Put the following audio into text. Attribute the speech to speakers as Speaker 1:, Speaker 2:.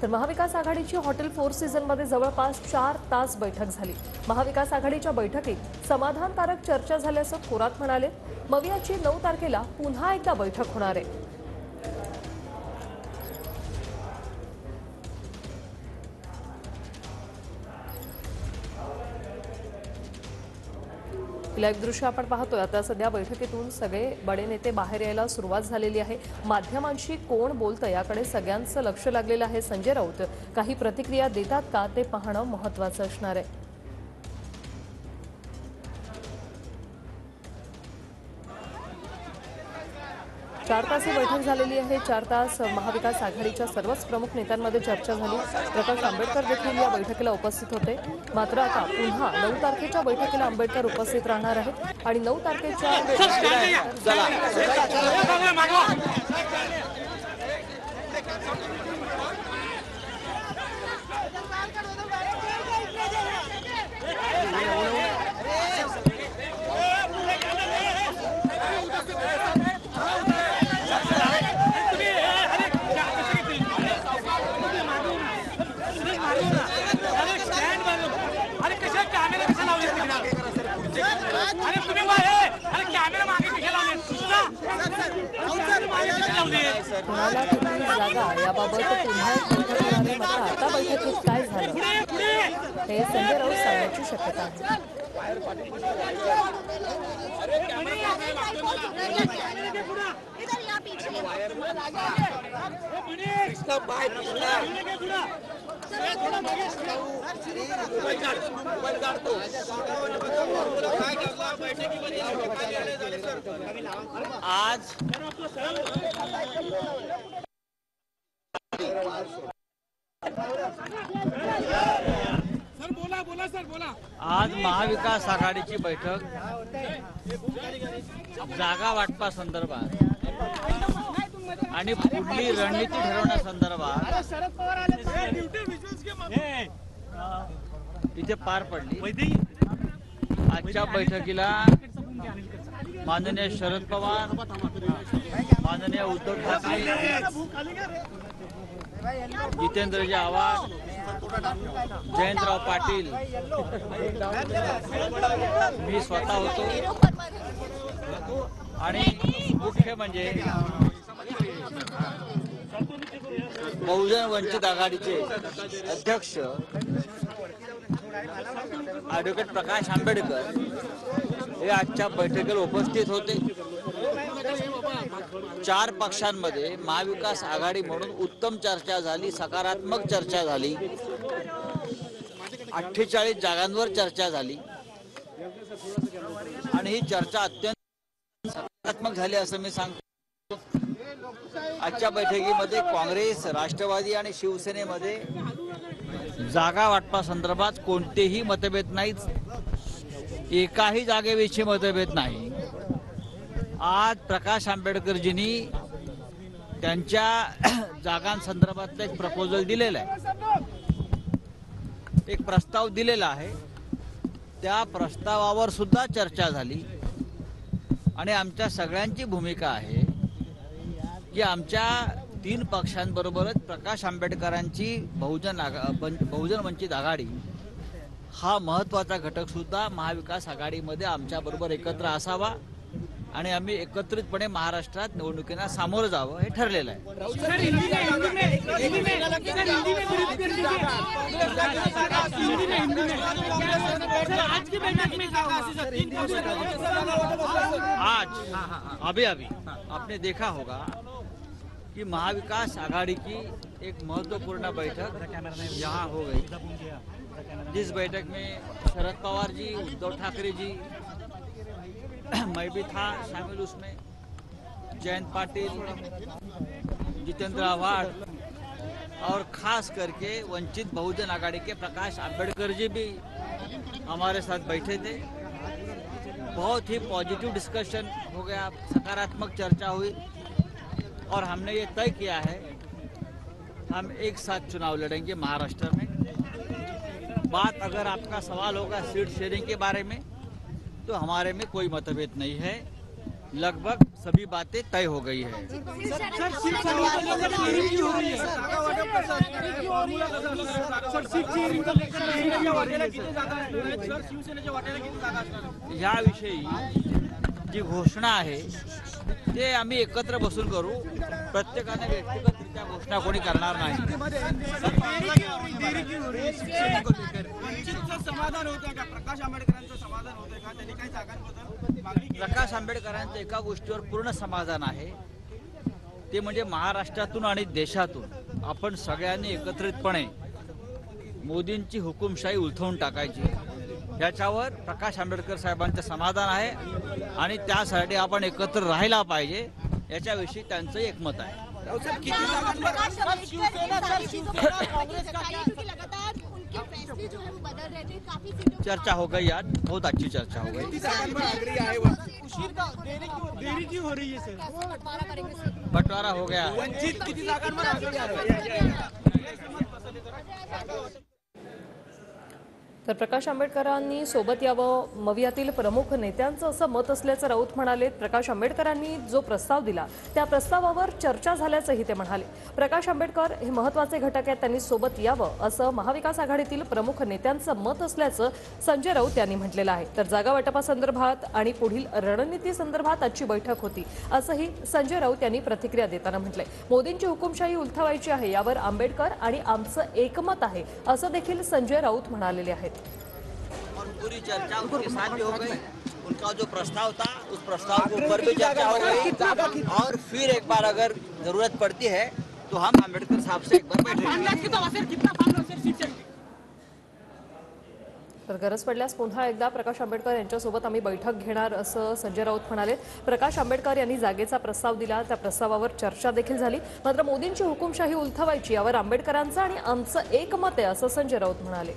Speaker 1: तर महाविकास आघाडीची hotel four सीझनमध्ये जवळपास 4 तास बैठक झाली। महाविकास आघाडीच्या बैठकीत समाधानकारक चर्चा झाल्याचं थोरात म्हणाले। मवियाची 9 तारखेला पुन्हा एकदा बैठक होणार आहे। लाईव्ह दृश्य आपण पाहतोय। आता सध्या बैठकीतून सगळे बडे नेते बाहेर यायला सुरुवात झालेली आहे। माध्यमांशी कोण बोलतं याकडे सगळ्यांचं लक्ष लागलेलं आहे। संजय राऊत काही प्रतिक्रिया देतात का ते पाहणं महत्त्वाचं असणार आहे। 4 तास ही बैठक झालेली आहे। 4 तास महाविकास आघाडीच्या सर्वच प्रमुख नेत्यांमध्ये चर्चा झाली। प्रकाश आंबेडकर देखील या बैठकीला उपस्थित होते। मात्र आता पुन्हा 9 तारखेच्या बैठकीला आंबेडकर उपस्थित राहणार आहेत आणि 9 तारखेच्या कोणाला किती जागा याबाबत पुन्हा एक बैठक होणार आहे। मात्र आता बैठकीत काय झालं हे संजय राऊत सांगण्याची शक्यता आहे।
Speaker 2: आज आज महाविकास आघाडीची बैठक जागा वाटपा संदर्भात आणि पुढली रणनीती ठरवण्यासंदर्भात इथे पार पडली। आजच्या बैठकीला माननीय शरद पवार, माननीय उद्धव ठाकरे, जितेंद्रजी आव्हाड, जयंतराव पाटील, मी स्वतः होतो आणि मुख्य म्हणजे बहुजन वंचित आघाडीचे अध्यक्ष ॲडव्होकेट प्रकाश आंबेडकर हे आजच्या बैठकीला उपस्थित होते। 4 पक्षांमध्ये महाविकास आघाडी म्हणून उत्तम चर्चा झाली, सकारात्मक चर्चा झाली, 48 जागांवर चर्चा झाली आणि ही चर्चा अत्यंत सकारात्मक झाली असं मी सांगतो। आजच्या बैठकीमध्ये काँग्रेस, राष्ट्रवादी आणि शिवसेनेमध्ये जागा वाटपा संदर्भात कोणतेही मतभेद नाहीत। एकाही जागेविषयी मतभेद नाही। आज प्रकाश आंबेडकरजींनी त्यांच्या जागांसंदर्भात एक प्रपोजल दिलेला आहे, एक प्रस्ताव दिलेला आहे। त्या प्रस्तावावर सुद्धा चर्चा झाली आणि आमच्या सगळ्यांची भूमिका आहे की आमच्या 3 पक्षांबरोबरच प्रकाश आंबेडकरांची बहुजन वंचित आघाडी हा महत्त्वाचा घटक सुद्धा महाविकास आघाडीमध्ये आमच्याबरोबर एकत्र असावा आणि आम्ही एकत्रितपणे महाराष्ट्रात निवडणुकीला सामोरं जावं हे ठरलेलं आहे। आज अभी आपने देखा होगा कि महाविकास आघाड़ी की एक महत्वपूर्ण बैठक यहाँ हो गई, जिस बैठक में शरद पवार जी, उद्धव ठाकरे जी, मैं भी था शामिल उसमें, जयंत पाटिल, जितेंद्र आव्हाड और खास करके वंचित बहुजन आघाड़ी के प्रकाश आंबेडकर जी भी हमारे साथ बैठे थे। बहुत ही पॉजिटिव डिस्कशन हो गया, सकारात्मक चर्चा हुई और हमने ये तय किया है हम एक साथ चुनाव लड़ेंगे महाराष्ट्र में। बात अगर आपका सवाल होगा सीट शेयरिंग के बारे में तो हमारे में कोई मतभेद नहीं है। लगभग सभी बातें तय हो गई है। याविषयी जी घोषणा आहे ते आम्ही एकत्र बसून करू। प्रत्येकाने व्यक्तिगतरित्या घोषणा कोणी करणार नाही।
Speaker 3: समाधान होतं का? प्रकाश आंबेडकरांचं समाधान होतं का? त्यांनी काही जागांबद्दल मागणी केली?
Speaker 2: प्रकाश आंबेडकरांचं एका गोष्टीवर पूर्ण समाधान आहे, ते म्हणजे महाराष्ट्रातून आणि देशातून आपण सगळ्यांनी एकत्रितपणे मोदींची हुकुमशाही उलथवून टाकायची, याच्यावर प्रकाश आंबेडकर साहेबांचं समाधान आहे आणि त्यासाठी आपण एकत्र राहायला पाहिजे, याच्याविषयी त्यांचं एकमत आहे। चर्चा हो गई आज, बहुत अच्छी चर्चा हो गई।
Speaker 3: देरी क्यों हो रही है सर?
Speaker 2: बंटवारा हो गया।
Speaker 3: वंचित किती जागांवर आघाडी आहे?
Speaker 1: तर प्रकाश आंबेडकरांनी सोबत यावं मवियातील प्रमुख नेत्यांचं असं मत असल्याचं राऊत म्हणाले। प्रकाश आंबेडकरांनी जो प्रस्ताव दिला त्या प्रस्तावावर चर्चा झाल्याचंही ते म्हणाले। प्रकाश आंबेडकर हे महत्त्वाचे घटक आहेत, त्यांनी सोबत यावं असं महाविकास आघाडीतील प्रमुख नेत्यांचं मत असल्याचं संजय राऊत यांनी म्हटलेलं आहे। तर जागा वाटपासंदर्भात आणि पुढील रणनीतीसंदर्भात आजची बैठक होती असंही संजय राऊत यांनी प्रतिक्रिया देताना म्हटलंय। मोदींची हुकुमशाही उलथवायची आहे यावर आंबेडकर आणि आमचं एकमत आहे असं देखील संजय राऊत म्हणालेले आहेत।
Speaker 2: और पूरी चर्चा उनके साथ भी हो गई। उनका जो प्रस्ताव था उस प्रस्ताव के ऊपर भी चर्चा हो गई और फिर एक बार अगर जरूरत पड़ती है तो हम आंबेडकर साहब से एक बार बैठेंगे।
Speaker 1: तर गरज पडल्यास पुन्हा एकदा प्रकाश आंबेडकर यांच्यासोबत आम्ही बैठक घेणार असं संजय राऊत म्हणाले। प्रकाश आंबेडकर यांनी जागेचा प्रस्ताव दिला, त्या प्रस्तावावर चर्चा देखील झाली, मात्र मोदींची हुकुमशाही उलथवायची यावर आंबेडकरांचं आणि आमचं एकमत आहे असं संजय राऊत म्हणाले।